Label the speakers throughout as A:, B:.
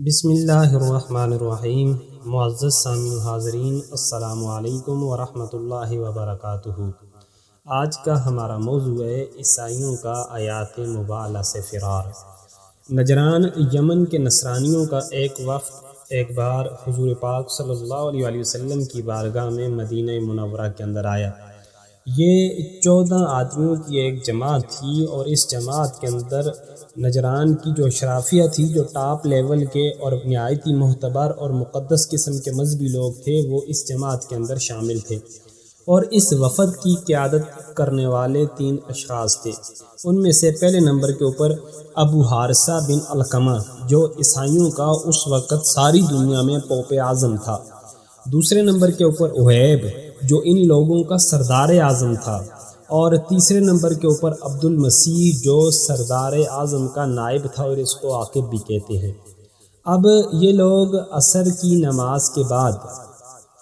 A: بسم اللہ الرحمن الرحیم۔ معزز سامعین و حاضرین، السلام علیکم ورحمۃ اللہ وبرکاتہ۔ آج کا ہمارا موضوع ہے عیسائیوں کا آیات-e-mubahalah سے فرار۔ نجران یمن کے نصرانیوں کا ایک وفد ایک بار حضور پاک صلی اللہ علیہ وسلم کی بارگاہ میں مدینہ منورہ کے اندر آیا۔ یہ 14 آدمیوں کی ایک جماعت تھی، اور اس جماعت کے اندر نجران کی جو اشرافیہ تھی، جو ٹاپ لیول کے اور نہایت ہی معتبر اور مقدس قسم کے مذہبی لوگ تھے، وہ اس جماعت کے اندر شامل تھے، اور اس وفد کی قیادت کرنے والے 3 اشخاص تھے۔ ان میں سے پہلے نمبر کے اوپر ابو حارثہ بن علقمہ، جو عیسائیوں کا اس وقت ساری دنیا میں پوپ اعظم تھا۔ دوسرے نمبر کے اوپر اہیب، جو ان لوگوں کا سردار اعظم تھا، اور تیسرے نمبر کے اوپر عبد المسیح، جو سردار اعظم کا نائب تھا، اور اس کو عاقب بھی کہتے ہیں۔ اب یہ لوگ عصر کی نماز کے بعد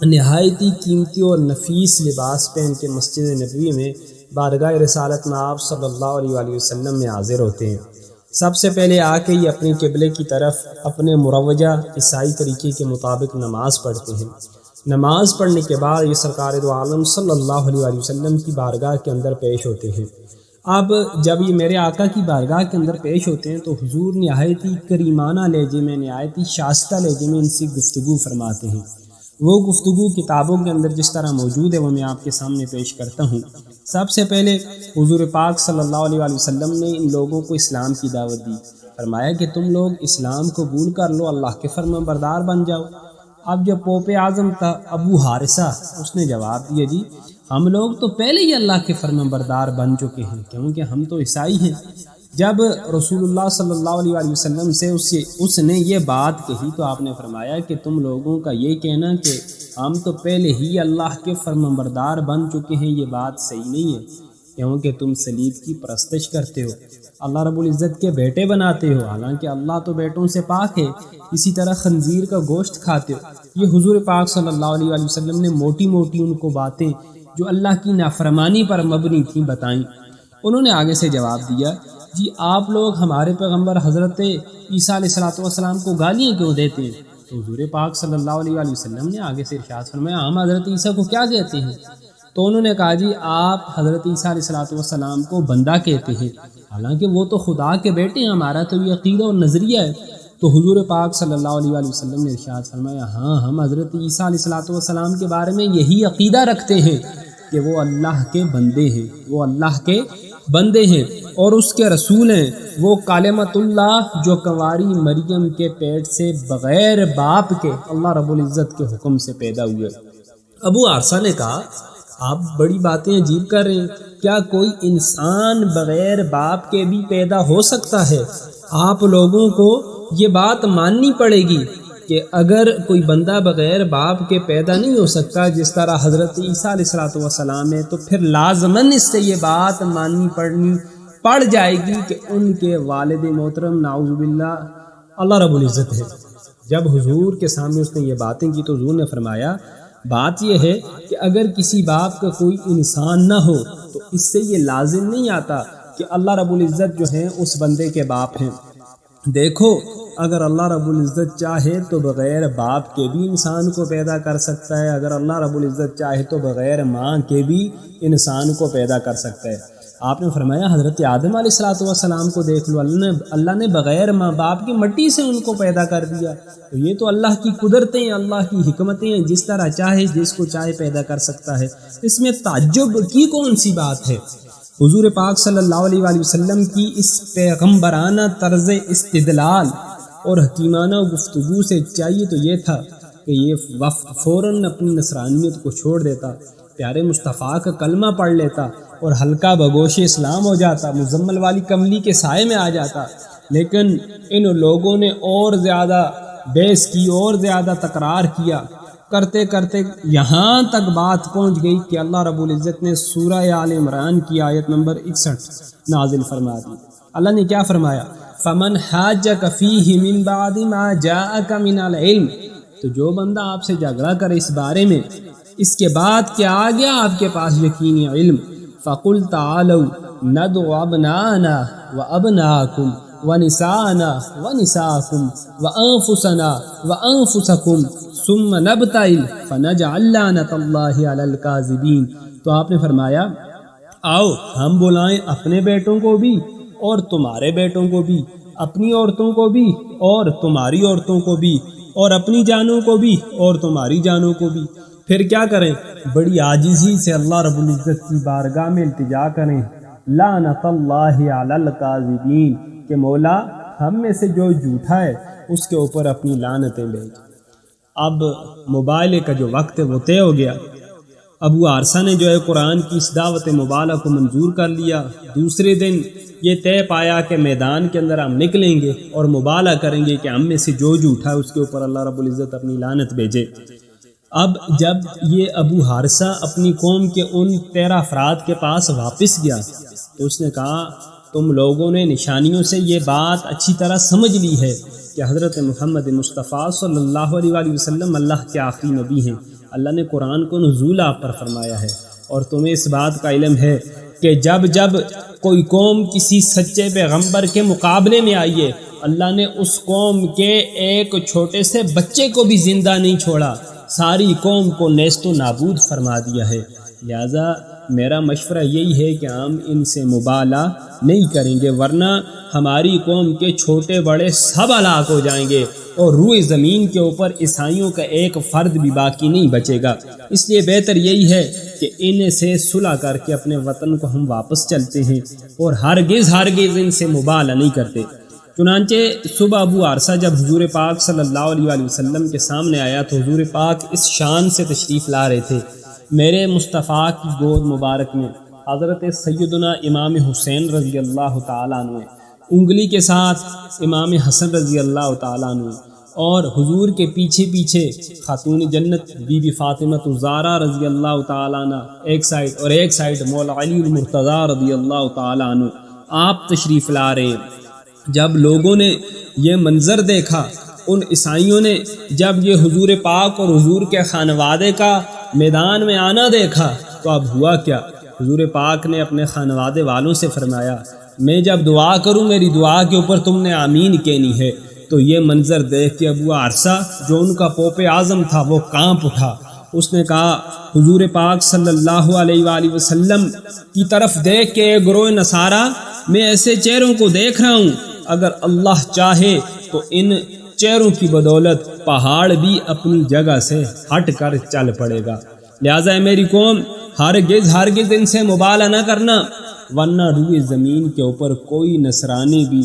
A: نہایت ہی قیمتی اور نفیس لباس پہن کے مسجد نبوی میں بارگاہ رسالت میں آپ صلی اللہ علیہ وسلم میں حاضر ہوتے ہیں۔ سب سے پہلے آ کے یہ اپنے قبلے کی طرف اپنے مروجہ عیسائی طریقے کے مطابق نماز پڑھتے ہیں۔ نماز پڑھنے کے بعد یہ سرکار دو عالم صلی اللہ علیہ وسلم کی بارگاہ کے اندر پیش ہوتے ہیں۔ اب جب یہ میرے آقا کی بارگاہ کے اندر پیش ہوتے ہیں تو حضور نہایت ہی کریمانہ لہجے میں، نہایت ہی شائستہ لہجے میں ان سے گفتگو فرماتے ہیں۔ وہ گفتگو کتابوں کے اندر جس طرح موجود ہے وہ میں آپ کے سامنے پیش کرتا ہوں۔ سب سے پہلے حضور پاک صلی اللہ علیہ وسلم نے ان لوگوں کو اسلام کی دعوت دی۔ فرمایا کہ تم لوگ اسلام قبول کر لو، اللہ کے فرمان بردار بن جاؤ۔ اب جو پوپ اعظم تھا ابو حارثہ، اس نے جواب دیا، جی ہم لوگ تو پہلے ہی اللہ کے فرمان بردار بن چکے ہیں، کیونکہ ہم تو عیسائی ہیں۔ جب رسول اللہ صلی اللہ علیہ وسلم سے اس نے یہ بات کہی تو آپ نے فرمایا کہ تم لوگوں کا یہ کہنا کہ ہم تو پہلے ہی اللہ کے فرمان بردار بن چکے ہیں، یہ بات صحیح نہیں ہے، کیونکہ تم صلیب کی پرستش کرتے ہو، اللہ رب العزت کے بیٹے بناتے ہو، حالانکہ اللہ تو بیٹوں سے پاک ہے۔ اسی طرح خنزیر کا گوشت کھاتے ہو۔ یہ حضور پاک صلی اللہ علیہ وسلم نے موٹی موٹی ان کو باتیں جو اللہ کی نافرمانی پر مبنی تھیں بتائیں۔ انہوں نے آگے سے جواب دیا، جی آپ لوگ ہمارے پیغمبر حضرت عیسیٰ علیہ السلام کو گالیاں کیوں دیتے ہیں؟ تو حضور پاک صلی اللہ علیہ وسلم نے آگے سے ارشاد فرمایا، ہم حضرت عیسیٰ کو کیا کہتے ہیں؟ تو انہوں نے کہا، جی آپ حضرت عیسیٰ علیہ السلام کو بندہ کہتے ہیں، حالانکہ وہ تو خدا کے بیٹے ہیں، ہمارا تو یہ عقیدہ اور نظریہ ہے۔ تو حضور پاک صلی اللہ علیہ وسلم نے ارشاد فرمایا، ہاں ہم حضرت عیسیٰ علیہ السلام کے بارے میں یہی عقیدہ رکھتے ہیں کہ وہ اللہ کے بندے ہیں، وہ اللہ کے بندے ہیں اور اس کے رسول ہیں، وہ کلمۃ اللہ جو کنواری مریم کے پیٹ سے بغیر باپ کے اللہ رب العزت کے حکم سے پیدا ہوئے۔ ابو حارثہ نے کہا، آپ بڑی باتیں عجیب کر رہے ہیں، کیا کوئی انسان بغیر باپ کے بھی پیدا ہو سکتا ہے؟ آپ لوگوں کو یہ بات ماننی پڑے گی کہ اگر کوئی بندہ بغیر باپ کے پیدا نہیں ہو سکتا جس طرح حضرت عیسیٰ علیہ السلام ہے، تو پھر لازماً اس سے یہ بات ماننی پڑ جائے گی کہ ان کے والد محترم نعوذ باللہ اللہ رب العزت ہے۔ جب حضور کے سامنے اس نے یہ باتیں کی تو حضور نے فرمایا، بات یہ ہے کہ اگر کسی باپ کا کوئی انسان نہ ہو تو اس سے یہ لازم نہیں آتا کہ اللہ رب العزت جو ہیں اس بندے کے باپ ہیں۔ دیکھو، اگر اللہ رب العزت چاہے تو بغیر باپ کے بھی انسان کو پیدا کر سکتا ہے، اگر اللہ رب العزت چاہے تو بغیر ماں کے بھی انسان کو پیدا کر سکتا ہے۔ آپ نے فرمایا حضرت آدم علیہ السلام کو دیکھ لو، اللہ نے بغیر ماں باپ کی مٹی سے ان کو پیدا کر دیا۔ تو یہ تو اللہ کی قدرتیں ہیں، اللہ کی حکمتیں ہیں، جس طرح چاہے جس کو چاہے پیدا کر سکتا ہے، اس میں تعجب کی کون سی بات ہے؟ حضور پاک صلی اللہ علیہ وسلم کی اس پیغمبرانہ طرز استدلال اور حکیمانہ گفتگو سے چاہیے تو یہ تھا کہ یہ وفد فوراً اپنی نصرانیت کو چھوڑ دیتا، پیارے مصطفیٰ کا کلمہ پڑھ لیتا اور ہلکا بگوش اسلام ہو جاتا، مزمل والی کملی کے سائے میں آ جاتا۔ لیکن ان لوگوں نے اور زیادہ بحث کی، اور زیادہ تکرار کیا، کرتے کرتے یہاں تک بات پہنچ گئی کہ اللہ رب العزت نے سورہ آل عمران کی آیت نمبر 61 نازل فرما دی۔ اللہ نے کیا فرمایا؟ فَمَنْ حَاجَّكَ فِيهِ مِنْ بَعْدِ مَا جَاءَكَ مِنَ الْعِلْمِ، تو جو بندہ آپ سے جھگڑا کرے اس بارے میں، اس کے بعد کہ آ گیا آپ کے پاس یقینی علم، فَقُلْ تَعَالَوْا نَدْعُ أَبْنَاءَنَا وَأَبْنَاءَكُمْ ونساءنا ونساءکم وانفسنا وانفسکم ثم نبتہل فنجعل لعنۃ اللہ علی الکاذبین۔ تو آپ نے فرمایا آؤ ہم بلائیں اپنے بیٹوں کو بھی اور تمہارے بیٹوں کو بھی، اپنی عورتوں کو بھی اور تمہاری عورتوں کو بھی، اور اپنی جانوں کو بھی اور تمہاری جانوں کو بھی۔ پھر کیا کریں؟ بڑی عاجزی سے اللہ رب العزت کی بارگاہ میں التجا کریں، لعنۃ اللہ علی الکاذبین، کہ مولا ہم میں سے جو جھوٹا ہے اس کے اوپر اپنی لعنتیں بھیج۔ اب مباہلے کا جو وقت ہے وہ طے ہو گیا۔ ابو عارصہ نے جو ہے قرآن کی اس دعوت مباہلہ کو منظور کر لیا۔ دوسرے دن یہ طے پایا کہ میدان کے اندر ہم نکلیں گے اور مباہلہ کریں گے کہ ہم میں سے جو جھوٹا ہے اس کے اوپر اللہ رب العزت اپنی لعنت بھیجے۔ اب جب یہ ابو حارثہ اپنی قوم کے ان 13 افراد کے پاس واپس گیا تو اس نے کہا تم لوگوں نے نشانیوں سے یہ بات اچھی طرح سمجھ لی ہے کہ حضرت محمد مصطفیٰ صلی اللہ علیہ وآلہ وسلم اللہ کے آخری نبی ہیں، اللہ نے قرآن کو نزول آپ پر فرمایا ہے، اور تمہیں اس بات کا علم ہے کہ جب جب کوئی قوم کسی سچے پیغمبر کے مقابلے میں آئی ہے، اللہ نے اس قوم کے ایک چھوٹے سے بچے کو بھی زندہ نہیں چھوڑا، ساری قوم کو نیست و نابود فرما دیا ہے۔ لہذا میرا مشورہ یہی ہے کہ ہم ان سے مباہلہ نہیں کریں گے، ورنہ ہماری قوم کے چھوٹے بڑے سب ہلاک ہو جائیں گے اور روئے زمین کے اوپر عیسائیوں کا ایک فرد بھی باقی نہیں بچے گا۔ اس لیے بہتر یہی ہے کہ ان سے صلح کر کے اپنے وطن کو ہم واپس چلتے ہیں اور ہرگز ان سے مباہلہ نہیں کرتے۔ چنانچہ صبح ابو عارصہ جب حضور پاک صلی اللہ علیہ وآلہ وسلم کے سامنے آیا تو حضور پاک اس شان سے تشریف لا رہے تھے، میرے مصطفیٰ کی گود مبارک میں حضرت سیدنا امام حسین رضی اللہ تعالیٰ عنہ، انگلی کے ساتھ امام حسن رضی اللہ تعالیٰ عنہ، اور حضور کے پیچھے پیچھے خاتون جنت بی بی فاطمہ الزہرا رضی اللہ تعالیٰ عنہ ایک سائڈ، اور ایک سائڈ مولا علی المرتضیٰ رضی اللہ تعالیٰ عنہ، آپ تشریف لا رہے ہیں۔ جب لوگوں نے یہ منظر دیکھا، ان عیسائیوں نے جب یہ حضور پاک اور حضور کے خانوادے کا میدان میں آنا دیکھا تو اب ہوا کیا؟ حضور پاک نے اپنے خانوادے والوں سے فرمایا میں جب دعا کروں میری دعا کے اوپر تم نے آمین کہنی ہے۔ تو یہ منظر دیکھ کے ابو عارصہ جو ان کا پوپ اعظم تھا وہ کانپ اٹھا، اس نے کہا حضور پاک صلی اللہ علیہ وآلہ وسلم کی طرف دیکھ کے اے گروہ نصارہ میں ایسے چہروں کو دیکھ رہا ہوں، اگر اللہ چاہے تو ان چہروں کی بدولت پہاڑ بھی اپنی جگہ سے ہٹ کر چل پڑے گا۔ لہٰذا اے میری قوم ہرگز ان سے مباہلہ نہ کرنا، ورنہ روئے زمین کے اوپر کوئی نصرانی بھی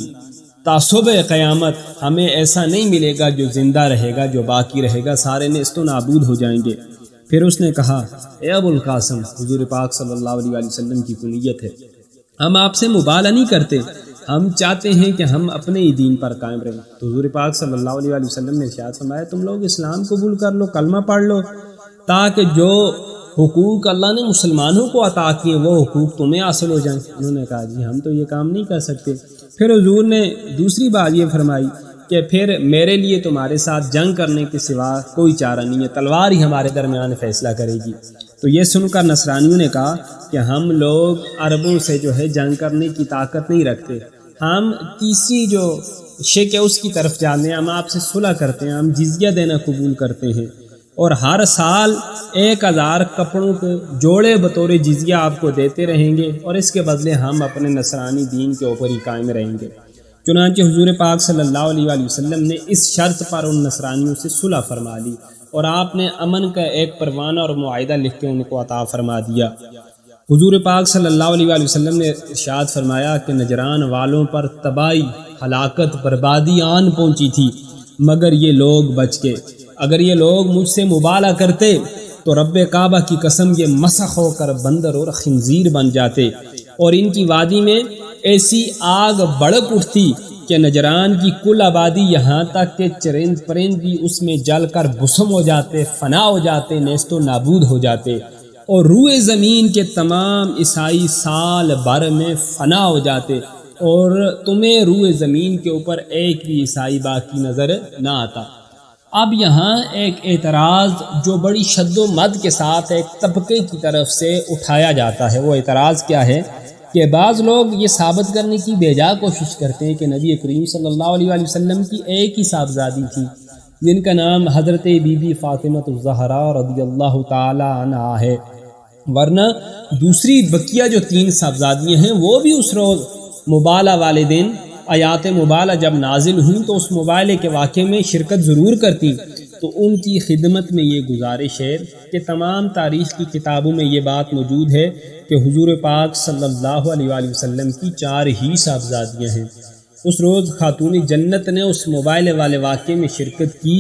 A: تعصب قیامت ہمیں ایسا نہیں ملے گا جو زندہ رہے گا، جو باقی رہے گا سارے نیست و نابود ہو جائیں گے۔ پھر اس نے کہا اے ابو القاسم، حضور پاک صلی اللہ علیہ وآلہ وسلم کی کنیت ہے، ہم آپ سے مباہلہ نہیں کرتے، ہم چاہتے ہیں کہ ہم اپنے ہی دین پر قائم رہیں۔ تو حضور پاک صلی اللہ علیہ وآلہ وسلم نے ارشاد فرمایا تم لوگ اسلام قبول کر لو، کلمہ پڑھ لو، تاکہ جو حقوق اللہ نے مسلمانوں کو عطا کیے وہ حقوق تمہیں حاصل ہو جائیں۔ انہوں نے کہا جی ہم تو یہ کام نہیں کر سکتے۔ پھر حضور نے دوسری بات یہ فرمائی کہ پھر میرے لیے تمہارے ساتھ جنگ کرنے کے سوا کوئی چارہ نہیں ہے، تلوار ہی ہمارے درمیان فیصلہ کرے گی۔ تو یہ سن کر نصرانیوں نے کہا کہ ہم لوگ عربوں سے جو ہے جنگ کرنے کی طاقت نہیں رکھتے، ہم تیسری جو شک ہے اس کی طرف جانے ہیں، ہم آپ سے صلح کرتے ہیں، ہم جزیہ دینا قبول کرتے ہیں، اور ہر سال 1000 کپڑوں کے جوڑے بطور جزیہ آپ کو دیتے رہیں گے، اور اس کے بدلے ہم اپنے نصرانی دین کے اوپر ہی قائم رہیں گے۔ چنانچہ حضور پاک صلی اللہ علیہ وآلہ وسلم نے اس شرط پر ان نصرانیوں سے صلح فرما لی، اور آپ نے امن کا ایک پروانہ اور معاہدہ لکھ کے ان کو عطا فرما دیا۔ حضور پاک صلی اللہ علیہ وآلہ وسلم نے ارشاد فرمایا کہ نجران والوں پر تباہی، ہلاکت، بربادی آن پہنچی تھی، مگر یہ لوگ بچ گئے۔ اگر یہ لوگ مجھ سے مباہلہ کرتے تو رب کعبہ کی قسم یہ مسخ ہو کر بندر اور خنزیر بن جاتے، اور ان کی وادی میں ایسی آگ بڑک اٹھتی کہ نجران کی کل آبادی یہاں تک کہ چرند پرند بھی اس میں جل کر بسم ہو جاتے، فنا ہو جاتے، نیست و نابود ہو جاتے، اور روئے زمین کے تمام عیسائی سال بھر میں فنا ہو جاتے، اور تمہیں روئے زمین کے اوپر ایک بھی عیسائی باقی نظر نہ آتا۔ اب یہاں ایک اعتراض جو بڑی شد و مد کے ساتھ ایک طبقے کی طرف سے اٹھایا جاتا ہے، وہ اعتراض کیا ہے کہ بعض لوگ یہ ثابت کرنے کی بیجا کوشش کرتے ہیں کہ نبی کریم صلی اللہ علیہ وآلہ وسلم کی ایک ہی صاحبزادی تھی جن کا نام حضرت بی بی فاطمہ الزہرا رضی اللہ تعالی عنہا ہے، ورنہ دوسری بقیہ جو 3 صاحبزادیاں ہیں وہ بھی اس روز مباہلہ والے دن آیات مباہلہ جب نازل ہوئیں تو اس مباہلے کے واقعے میں شرکت ضرور کرتی۔ تو ان کی خدمت میں یہ گزارش ہے کہ تمام تاریخ کی کتابوں میں یہ بات موجود ہے کہ حضور پاک صلی اللہ علیہ وآلہ وسلم کی 4 ہی صاحبزادیاں ہیں۔ اس روز خاتون جنت نے اس مباہلے والے واقعے میں شرکت کی،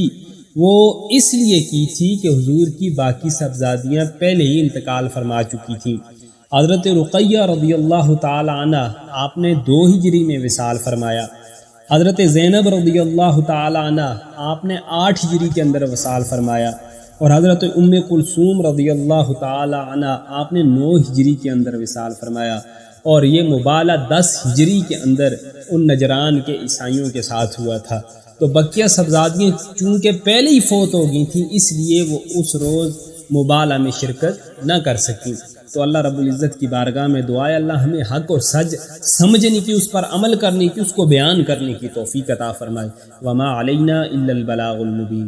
A: وہ اس لیے کی تھی کہ حضور کی باقی صاحبزادیاں پہلے ہی انتقال فرما چکی تھیں۔ حضرت رقیہ رضی اللہ تعالی عنہ آپ نے 2 ہجری میں وصال فرمایا، حضرت زینب رضی اللہ تعالی عنہ آپ نے 8 ہجری کے اندر وصال فرمایا، اور حضرت ام کلثوم رضی اللہ تعالی عنہ آپ نے 9 ہجری کے اندر وصال فرمایا، اور یہ مباہلہ 10 ہجری کے اندر ان نجران کے عیسائیوں کے ساتھ ہوا تھا۔ تو بقیہ صاحبزادیاں چونکہ پہلے ہی فوت ہو گئی تھیں اس لیے وہ اس روز مباہلہ میں شرکت نہ کر سکیں۔ تو اللہ رب العزت کی بارگاہ میں دعا ہے اللہ ہمیں حق اور سچ سمجھنے کی، اس پر عمل کرنے کی، اس کو بیان کرنے کی توفیق عطا فرمائے۔ وما علینا الا البلاغ المبین۔